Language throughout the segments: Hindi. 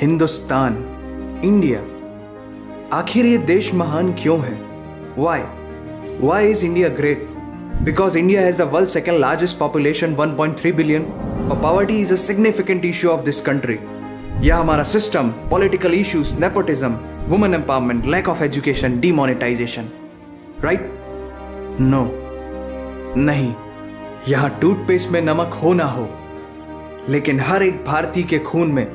हिंदुस्तान, इंडिया, आखिर ये देश महान क्यों है? Why? Why is India great? Because India has the world's second largest population, 1.3 billion. और poverty is a significant issue of this country. यह हमारा system, political issues, nepotism, women empowerment, lack of education, demonetisation, right? No, नहीं। यहाँ टूथपेस्ट में नमक हो ना हो, लेकिन हर एक भारतीय के खून में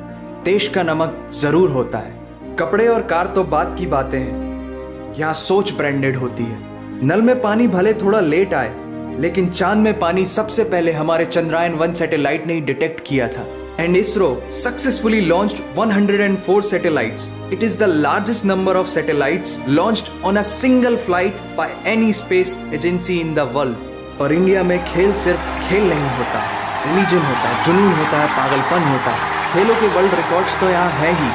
देश का नमक जरूर होता है। कपड़े और कार तो बात की बातें हैं, यहाँ सोच ब्रांडेड होती है। नल में पानी भले थोड़ा लेट आए, लेकिन चांद में पानी सबसे पहले हमारे चंद्रयान 1 सैटेलाइट ने ही डिटेक्ट किया था। And ISRO successfully launched 104 satellites. It is the largest number of satellites launched on a single flight by any space agency in the world. और इंडिया में खेल सिर्फ खेल नहीं होता, रिलीजन होता है, जुनून होता है, पागलपन होता है। खेलों के वर्ल्ड रिकॉर्ड्स तो यहाँ है ही,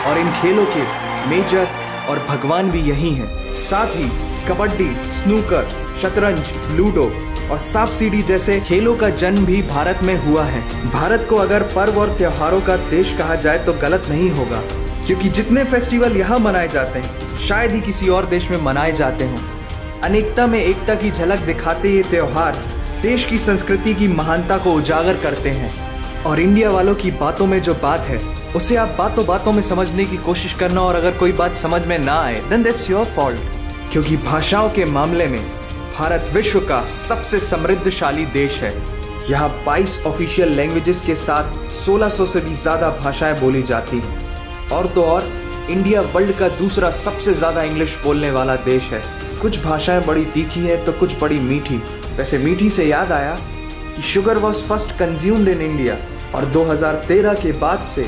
और इन खेलों के मेजर और भगवान भी यही हैं। साथ ही कबड्डी, स्नूकर, शतरंज, लूडो और सांप सीढ़ी जैसे खेलों का जन्म भी भारत में हुआ है। भारत को अगर पर्व और त्योहारों का देश कहा जाए तो गलत नहीं होगा, क्योंकि जितने फेस्टिवल यहाँ मनाए जाते हैं शायद ही किसी और देश में मनाए जाते हों। अनेकता में एकता की झलक दिखाते ये त्योहार देश की संस्कृति की महानता को उजागर करते हैं। और इंडिया वालों की बातों में जो बात है उसे आप बातों बातों में समझने की कोशिश करना, और अगर कोई बात समझ में ना आए देन दैट्स योर फॉल्ट। क्योंकि भाषाओं के मामले में भारत विश्व का सबसे समृद्धशाली देश है। यहाँ 22 ऑफिशियल लैंग्वेजेस के साथ 1600 से भी ज्यादा भाषाएं बोली जाती हैं। और तो और इंडिया वर्ल्ड का दूसरा सबसे ज्यादा इंग्लिश बोलने वाला देश है। कुछ भाषाएं बड़ी तीखी हैं तो कुछ बड़ी मीठी। वैसे मीठी से याद आया कि sugar was first consumed in India, और 2013 के बाद से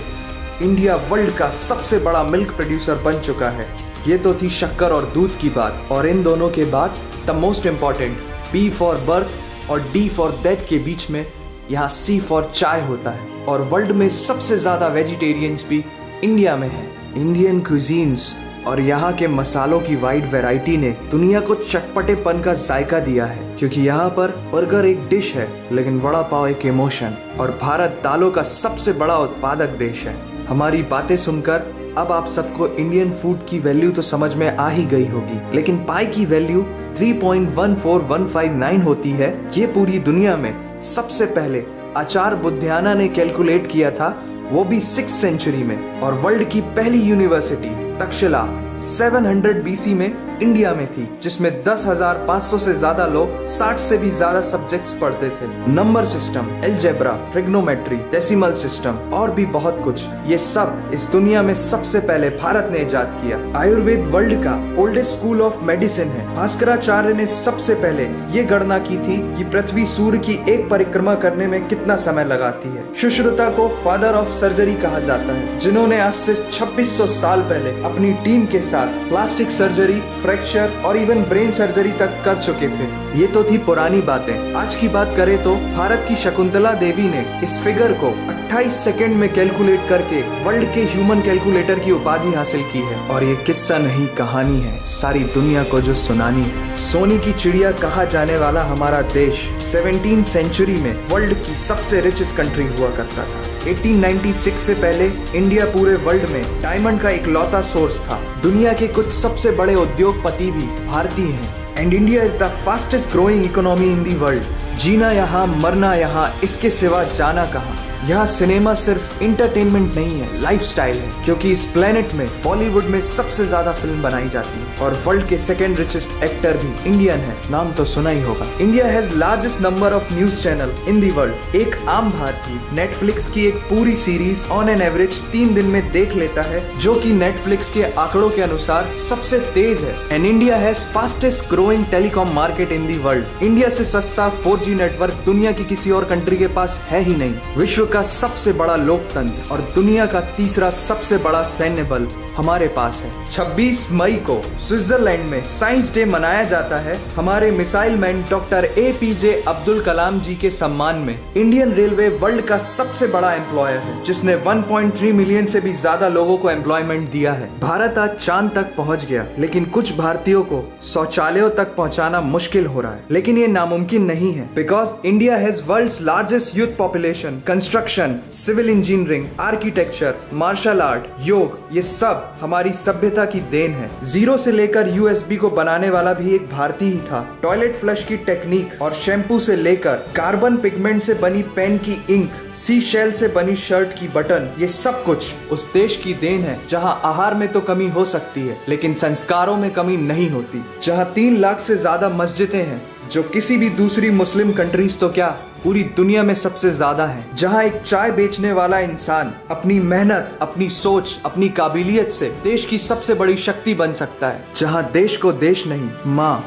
इंडिया वर्ल्ड का सबसे बड़ा मिल्क प्रोड्यूसर बन चुका है। ये तो थी शक्कर और दूध की बात, और इन दोनों के बाद the most important B for birth और D फॉर डेथ के बीच में यहाँ C फॉर चाय होता है। और वर्ल्ड में सबसे ज्यादा वेजिटेरियंस भी इंडिया में है। इंडियन क्यूजीन्स और यहाँ के मसालों की वाइड वैरायटी ने दुनिया को चटपटेपन का जायका दिया है। क्योंकि यहाँ पर बर्गर एक डिश है, लेकिन वड़ा पाव एक इमोशन। और भारत दालों का सबसे बड़ा उत्पादक देश है। हमारी बातें सुनकर अब आप सबको इंडियन फूड की वैल्यू तो समझ में आ ही गई होगी, लेकिन पाई की वैल्यू 3.14159 होती है। ये पूरी दुनिया में सबसे पहले आचार्य बुद्धियाना ने कैलकुलेट किया था, वो भी 6th सेंचुरी में। और वर्ल्ड की पहली यूनिवर्सिटी तक्षशिला 700 BC में इंडिया में थी, जिसमें 10,500 से ज्यादा लोग 60 से भी ज्यादा सब्जेक्ट्स पढ़ते थे। Number system, algebra, trigonometry, decimal system और भी बहुत कुछ, ये सब इस दुनिया में सबसे पहले भारत ने इजाद किया। आयुर्वेद वर्ल्ड का ओल्डेस्ट स्कूल ऑफ मेडिसिन है। भास्कराचार्य ने सबसे पहले ये गणना की थी कि पृथ्वी सूर्य की एक परिक्रमा करने में कितना समय लगाती है। सुश्रुता को फादर ऑफ सर्जरी कहा जाता है, जिन्होंने आज से 2600 साल पहले अपनी टीम के साथ प्लास्टिक सर्जरी, फ्रैक्चर और इवन ब्रेन सर्जरी तक कर चुके थे। ये तो थी पुरानी बातें। आज की बात करें तो भारत की शकुंतला देवी ने इस फिगर को 28 सेकंड में कैलकुलेट करके वर्ल्ड के ह्यूमन कैलकुलेटर की उपाधि हासिल की है। और ये किस्सा नहीं कहानी है, सारी दुनिया को जो सुनानी है। सोने की चिड़िया कहा जाने वाला हमारा देश 17th सेंचुरी में वर्ल्ड की सबसे रिचेस्ट कंट्री हुआ करता था। 1896 से पहले इंडिया पूरे वर्ल्ड में डायमंड का इकलौता सोर्स था। दुनिया के कुछ सबसे बड़े उद्योगपति भी भारतीय हैं। And India is the fastest growing economy in the world. जीना यहाँ, मरना यहाँ, इसके सिवा जाना कहाँ। यहाँ सिनेमा सिर्फ इंटरटेनमेंट नहीं है, लाइफस्टाइल है। क्योंकि इस प्लेनेट में बॉलीवुड में सबसे ज्यादा फिल्म बनाई जाती है, और वर्ल्ड के सेकंड रिचेस्ट एक्टर भी इंडियन है। नाम तो सुना ही होगा। India has largest number of news channel in the world. एक आम भारतीय नेटफ्लिक्स की एक पूरी सीरीज ऑन एन एवरेज 3 दिन में देख लेता है, जो कि नेटफ्लिक्स के आंकड़ों के अनुसार सबसे तेज है। And India has fastest growing telecom market in the world. India से सस्ता 4G नेटवर्क दुनिया की किसी और कंट्री के पास है ही नहीं। विश्व का सबसे बड़ा लोकतंत्र और दुनिया का तीसरा सबसे बड़ा सैन्य बल हमारे पास है। 26 मई को स्विट्जरलैंड में साइंस डे मनाया जाता है हमारे missile man doctor APJ Abdul Kalam ji के सम्मान में। इंडियन रेलवे वर्ल्ड का सबसे बड़ा एम्प्लॉयर है जिसने 1.3 मिलियन से भी ज्यादा लोगों को एम्प्लॉयमेंट दिया है। भारत आज चांद तक पहुंच गया, लेकिन कुछ भारतीयों को शौचालयों तक पहुंचाना मुश्किल हो रहा है। लेकिन ये नामुमकिन नहीं है, because India has world's largest youth population. Construction, civil engineering, architecture, martial art, yoga, ये सब हमारी सभ्यता की देन है। जीरो से लेकर USB को बनाने वाला भी एक भारतीय ही था। टॉयलेट फ्लश की टेक्निक और शैम्पू से लेकर कार्बन पिगमेंट से बनी पेन की इंक, सी शेल से बनी शर्ट की बटन, ये सब कुछ उस देश की देन है जहां आहार में तो कमी हो सकती है लेकिन संस्कारों में कमी नहीं होती। जहां 3 लाख से ज्यादा मस्जिदें हैं जो किसी भी दूसरी मुस्लिम कंट्रीज तो क्या पूरी दुनिया में सबसे ज्यादा है। जहां एक चाय बेचने वाला इंसान अपनी मेहनत, अपनी सोच, अपनी काबिलियत से देश की सबसे बड़ी शक्ति बन सकता है। जहां देश को देश नहीं, माँ,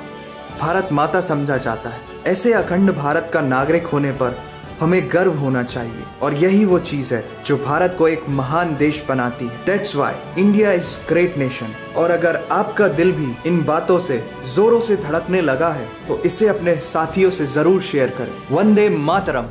भारत माता समझा जाता है। ऐसे अखंड भारत का नागरिक होने पर हमें गर्व होना चाहिए और यही वो चीज है जो भारत को एक महान देश बनाती है। That's why India is great nation। और अगर आपका दिल भी इन बातों से जोरों से धड़कने लगा है तो इसे अपने साथियों से जरूर शेयर करें। वंदे मातरम।